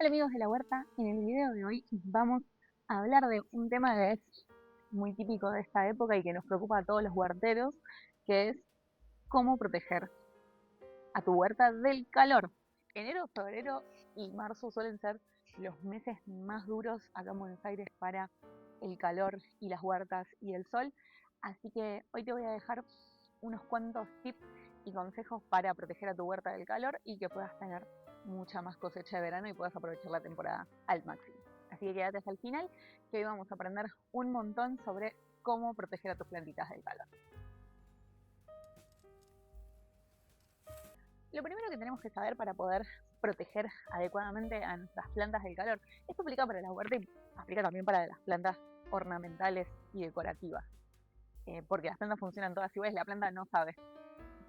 Hola amigos de la huerta, en el video de hoy vamos a hablar de un tema que es muy típico de esta época y que nos preocupa a todos los huerteros, que es cómo proteger a tu huerta del calor. Enero, febrero y marzo suelen ser los meses más duros acá en Buenos Aires para el calor y las huertas y el sol, así que hoy te voy a dejar unos cuantos tips y consejos para proteger a tu huerta del calor y que puedas tener mucha más cosecha de verano y puedas aprovechar la temporada al máximo. Así que quédate hasta el final, que hoy vamos a aprender un montón sobre cómo proteger a tus plantitas del calor. Lo primero que tenemos que saber para poder proteger adecuadamente a nuestras plantas del calor, esto aplica para la huerta y aplica también para las plantas ornamentales y decorativas, porque las plantas funcionan todas iguales, la planta no sabe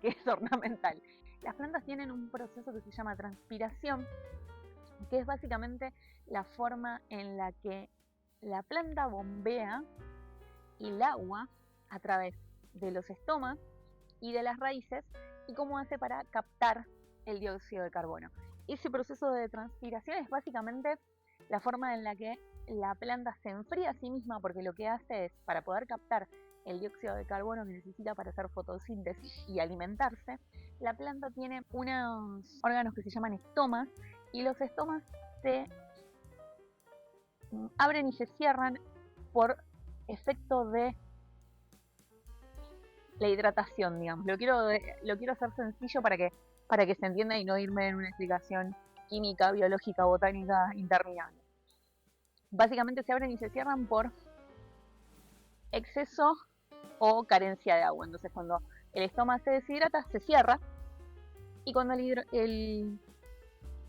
que es ornamental. Las plantas tienen un proceso que se llama transpiración, que es básicamente la forma en la que la planta bombea el agua a través de los estomas y de las raíces y cómo hace para captar el dióxido de carbono. Ese proceso de transpiración es básicamente la forma en la que la planta se enfría a sí misma, porque lo que hace es, para poder captar el dióxido de carbono que necesita para hacer fotosíntesis y alimentarse, la planta tiene unos órganos que se llaman estomas, y los estomas se abren y se cierran por efecto de la hidratación, digamos. Lo quiero hacer sencillo para que se entienda y no irme en una explicación química, biológica, botánica interminable. Básicamente se abren y se cierran por exceso o carencia de agua. Entonces cuando el estómago se deshidrata, se cierra, y cuando el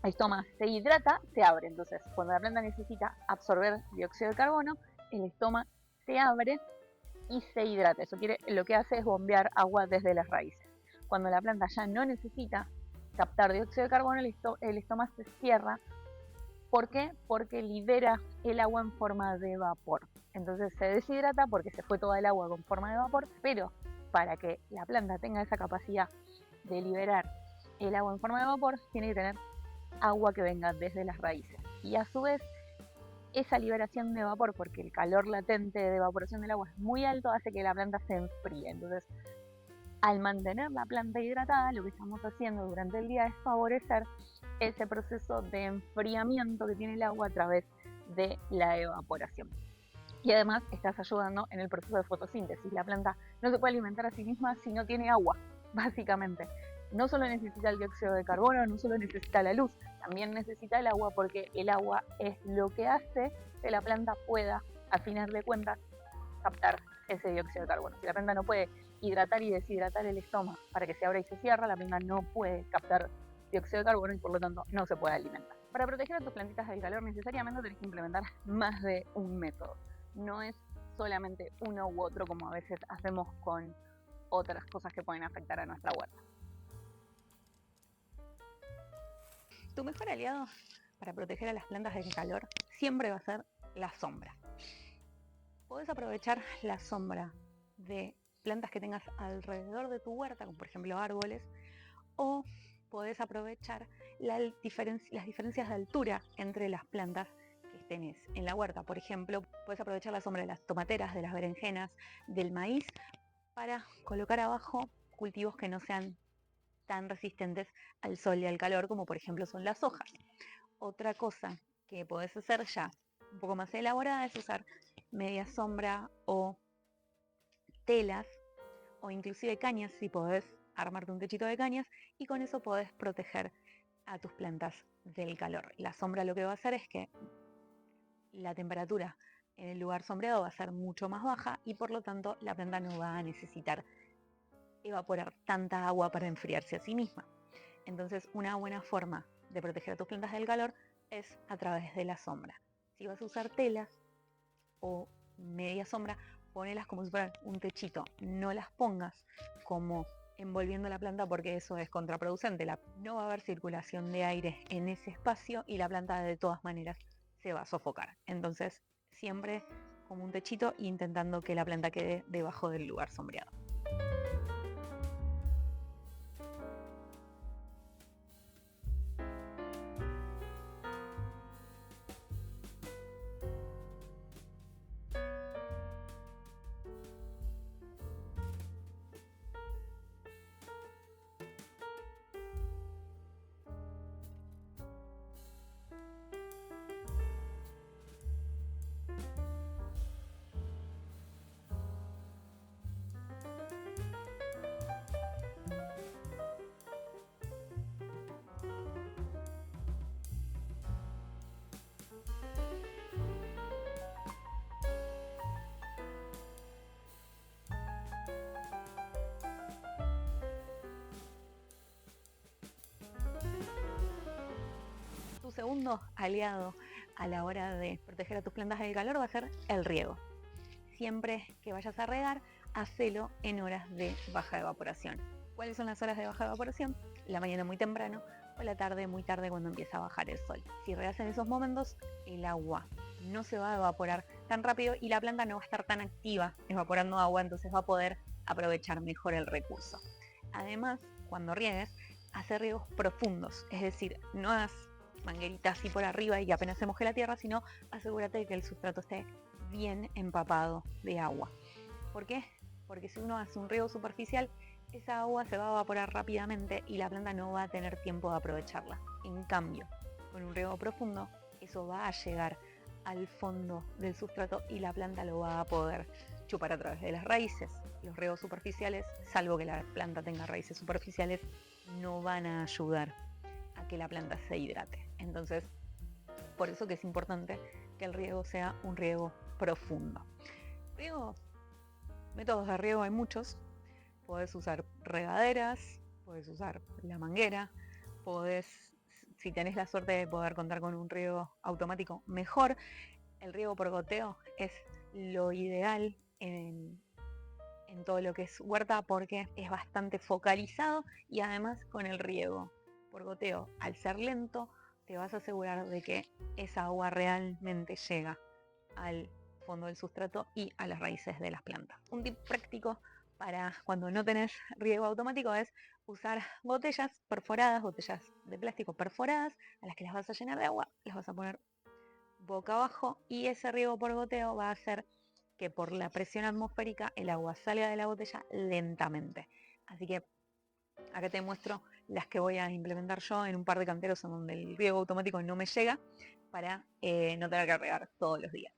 estómago se hidrata, se abre. Entonces cuando la planta necesita absorber dióxido de carbono, el estómago se abre y se hidrata. Lo que hace es bombear agua desde las raíces. Cuando la planta ya no necesita captar dióxido de carbono, el estómago se cierra. ¿Por qué? Porque libera el agua en forma de vapor. Entonces se deshidrata porque se fue toda el agua con forma de vapor, pero para que la planta tenga esa capacidad de liberar el agua en forma de vapor, tiene que tener agua que venga desde las raíces. Y a su vez, esa liberación de vapor, porque el calor latente de evaporación del agua es muy alto, hace que la planta se enfríe. Entonces, al mantener la planta hidratada, lo que estamos haciendo durante el día es favorecer ese proceso de enfriamiento que tiene el agua a través de la evaporación. Y además estás ayudando en el proceso de fotosíntesis. La planta no se puede alimentar a sí misma si no tiene agua, básicamente. No solo necesita el dióxido de carbono, no solo necesita la luz, también necesita el agua, porque el agua es lo que hace que la planta pueda, a final de cuentas, captar ese dióxido de carbono. Si la planta no puede hidratar y deshidratar el estómago para que se abra y se cierra, la planta no puede captar dióxido de carbono y por lo tanto no se puede alimentar. Para proteger a tus plantitas del calor necesariamente tenés que implementar más de un método. No es solamente uno u otro como a veces hacemos con otras cosas que pueden afectar a nuestra huerta. Tu mejor aliado para proteger a las plantas del calor siempre va a ser la sombra. Podés aprovechar la sombra de plantas que tengas alrededor de tu huerta, como por ejemplo árboles, o podés aprovechar las diferencias de altura entre las plantas que tenés en la huerta. Por ejemplo, podés aprovechar la sombra de las tomateras, de las berenjenas, del maíz, para colocar abajo cultivos que no sean tan resistentes al sol y al calor, como por ejemplo son las hojas. Otra cosa que podés hacer ya un poco más elaborada es usar media sombra o telas o inclusive cañas, si podés armarte un techito de cañas, y con eso podés proteger a tus plantas del calor. La sombra lo que va a hacer es que la temperatura en el lugar sombreado va a ser mucho más baja y por lo tanto la planta no va a necesitar evaporar tanta agua para enfriarse a sí misma. Entonces, una buena forma de proteger a tus plantas del calor es a través de la sombra. Si vas a usar telas o media sombra, ponelas como si fueran un techito. No las pongas como envolviendo la planta, porque eso es contraproducente. No va a haber circulación de aire en ese espacio y la planta de todas maneras se va a sofocar. Entonces, siempre como un techito, intentando que la planta quede debajo del lugar sombreado. segundo aliado a la hora de proteger a tus plantas del calor va a ser el riego. Siempre que vayas a regar, hacelo en horas de baja evaporación. ¿Cuáles son las horas de baja evaporación? La mañana muy temprano o la tarde muy tarde cuando empieza a bajar el sol. Si regas en esos momentos, el agua no se va a evaporar tan rápido y la planta no va a estar tan activa evaporando agua, entonces va a poder aprovechar mejor el recurso. Además, cuando riegues, hace riegos profundos, es decir, no hagas mangueritas así por arriba y apenas se moje la tierra, sino asegúrate de que el sustrato esté bien empapado de agua. ¿Por qué? Porque si uno hace un riego superficial, esa agua se va a evaporar rápidamente y la planta no va a tener tiempo de aprovecharla. En cambio, con un riego profundo, eso va a llegar al fondo del sustrato y la planta lo va a poder chupar a través de las raíces. Los riegos superficiales, salvo que la planta tenga raíces superficiales, no van a ayudar a que la planta se hidrate. Entonces, por eso que es importante que el riego sea un riego profundo. Métodos de riego hay muchos. Podés usar regaderas, podés usar la manguera, si tenés la suerte de poder contar con un riego automático, mejor. El riego por goteo es lo ideal en todo lo que es huerta porque es bastante focalizado y además con el riego por goteo, al ser lento, te vas a asegurar de que esa agua realmente llega al fondo del sustrato y a las raíces de las plantas. Un tip práctico para cuando no tenés riego automático es usar botellas perforadas, botellas de plástico perforadas, a las que las vas a llenar de agua, las vas a poner boca abajo y ese riego por goteo va a hacer que por la presión atmosférica el agua salga de la botella lentamente. Así que acá te muestro las que voy a implementar yo en un par de canteros en donde el riego automático no me llega para no tener que regar todos los días.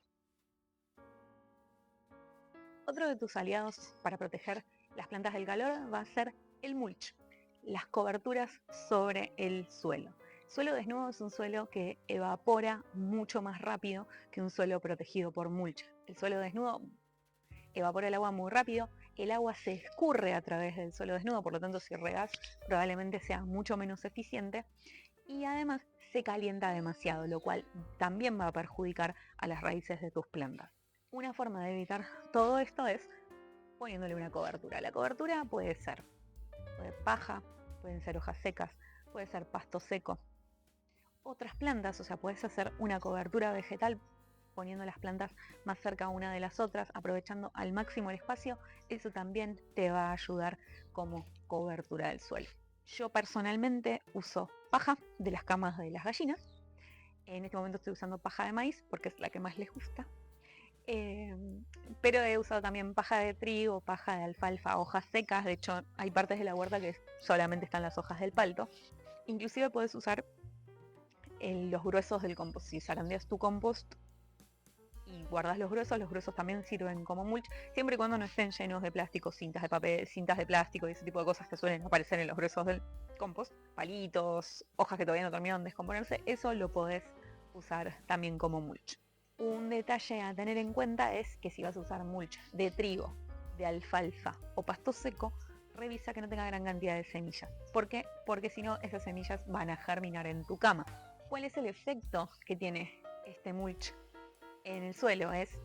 Otro de tus aliados para proteger las plantas del calor va a ser el mulch, las coberturas sobre el suelo. El suelo desnudo es un suelo que evapora mucho más rápido que un suelo protegido por mulch. El suelo desnudo evapora el agua muy rápido, el agua se escurre a través del suelo desnudo, por lo tanto si regás probablemente sea mucho menos eficiente y además se calienta demasiado, lo cual también va a perjudicar a las raíces de tus plantas. Una forma de evitar todo esto es poniéndole una cobertura. La cobertura puede ser paja, pueden ser hojas secas, puede ser pasto seco. Otras plantas, o sea, puedes hacer una cobertura vegetal poniendo las plantas más cerca una de las otras, aprovechando al máximo el espacio. Eso también te va a ayudar como cobertura del suelo. Yo personalmente uso paja de las camas de las gallinas. En este momento estoy usando paja de maíz porque es la que más les gusta. Pero he usado también paja de trigo, paja de alfalfa, hojas secas. De hecho, hay partes de la huerta que solamente están las hojas del palto. Inclusive puedes usar los gruesos del compost. Si zarandeas tu compost y guardas los gruesos también sirven como mulch, siempre y cuando no estén llenos de plástico, cintas de papel, cintas de plástico y ese tipo de cosas que suelen aparecer en los gruesos del compost, palitos, hojas que todavía no terminaron de descomponerse, eso lo podés usar también como mulch. Un detalle a tener en cuenta es que si vas a usar mulch de trigo, de alfalfa o pasto seco, revisa que no tenga gran cantidad de semillas. ¿Por qué? Porque si no, esas semillas van a germinar en tu cama. ¿Cuál es el efecto que tiene este mulch en el suelo? Es,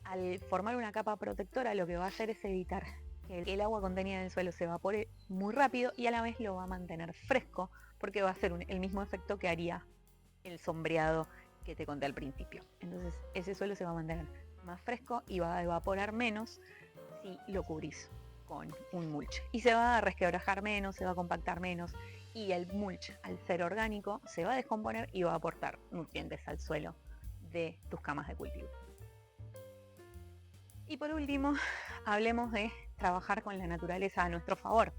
al formar una capa protectora, lo que va a hacer es evitar que el agua contenida en el suelo se evapore muy rápido y a la vez lo va a mantener fresco, porque va a hacer el mismo efecto que haría el sombreado que te conté al principio. Entonces ese suelo se va a mantener más fresco y va a evaporar menos si lo cubrís con un mulch. Y se va a resquebrajar menos, se va a compactar menos y el mulch, al ser orgánico, se va a descomponer y va a aportar nutrientes al suelo de tus camas de cultivo. Y por último, hablemos de trabajar con la naturaleza a nuestro favor.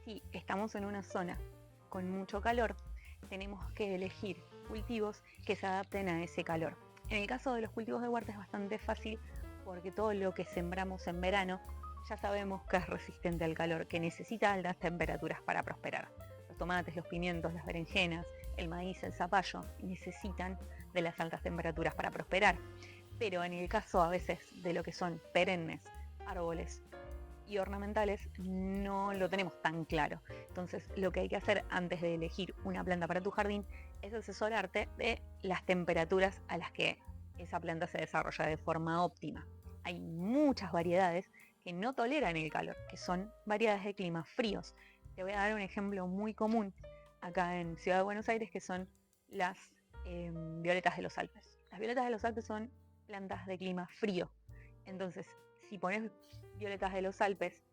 Si estamos en una zona con mucho calor, tenemos que elegir cultivos que se adapten a ese calor. En el caso de los cultivos de huerta es bastante fácil porque todo lo que sembramos en verano ya sabemos que es resistente al calor, que necesita altas temperaturas para prosperar. Los tomates, los pimientos, las berenjenas, el maíz, el zapallo necesitan de las altas temperaturas para prosperar. Pero en el caso a veces de lo que son perennes, árboles y ornamentales, no lo tenemos tan claro. Entonces lo que hay que hacer antes de elegir una planta para tu jardín es asesorarte de las temperaturas a las que esa planta se desarrolla de forma óptima. Hay muchas variedades que no toleran el calor, que son variedades de climas fríos. Te voy a dar un ejemplo muy común acá en Ciudad de Buenos Aires, que son las violetas de los Alpes. Las violetas de los Alpes son plantas de clima frío. Entonces, si pones violetas de los Alpes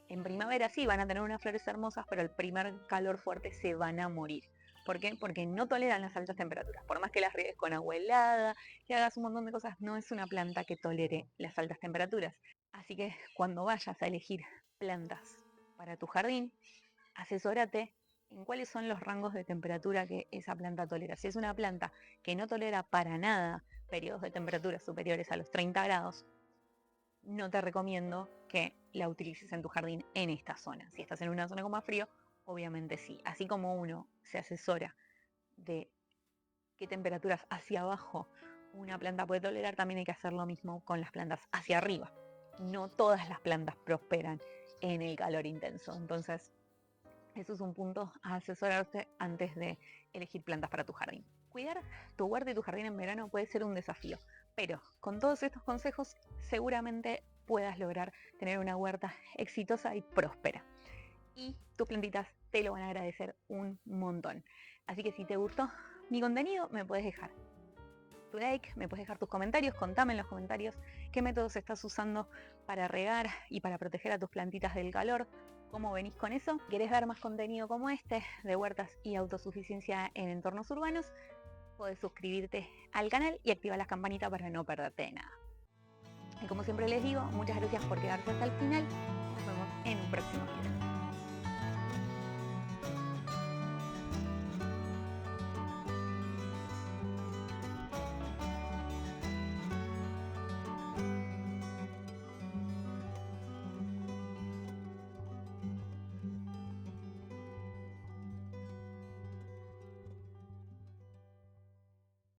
en primavera, sí, van a tener unas flores hermosas, pero al primer calor fuerte se van a morir. ¿Por qué? Porque no toleran las altas temperaturas. Por más que las riegues con agua helada, que hagas un montón de cosas, no es una planta que tolere las altas temperaturas. Así que cuando vayas a elegir plantas para tu jardín, asesórate en cuáles son los rangos de temperatura que esa planta tolera. Si es una planta que no tolera para nada periodos de temperatura superiores a los 30 grados, no te recomiendo que la utilices en tu jardín en esta zona. Si estás en una zona con más frío, obviamente sí. Así como uno se asesora de qué temperaturas hacia abajo una planta puede tolerar, también hay que hacer lo mismo con las plantas hacia arriba. No todas las plantas prosperan en el calor intenso. Entonces, eso es un punto a asesorarse antes de elegir plantas para tu jardín. Cuidar tu huerta y tu jardín en verano puede ser un desafío, pero con todos estos consejos seguramente puedas lograr tener una huerta exitosa y próspera. Y tus plantitas te lo van a agradecer un montón. Así que si te gustó mi contenido, me puedes dejar tu like, me puedes dejar tus comentarios, contame en los comentarios qué métodos estás usando para regar y para proteger a tus plantitas del calor, cómo venís con eso. ¿Querés ver más contenido como este de huertas y autosuficiencia en entornos urbanos? Podés suscribirte al canal y activar la campanita para no perderte nada. Y como siempre les digo, muchas gracias por quedarse hasta el final. Nos vemos en un próximo video.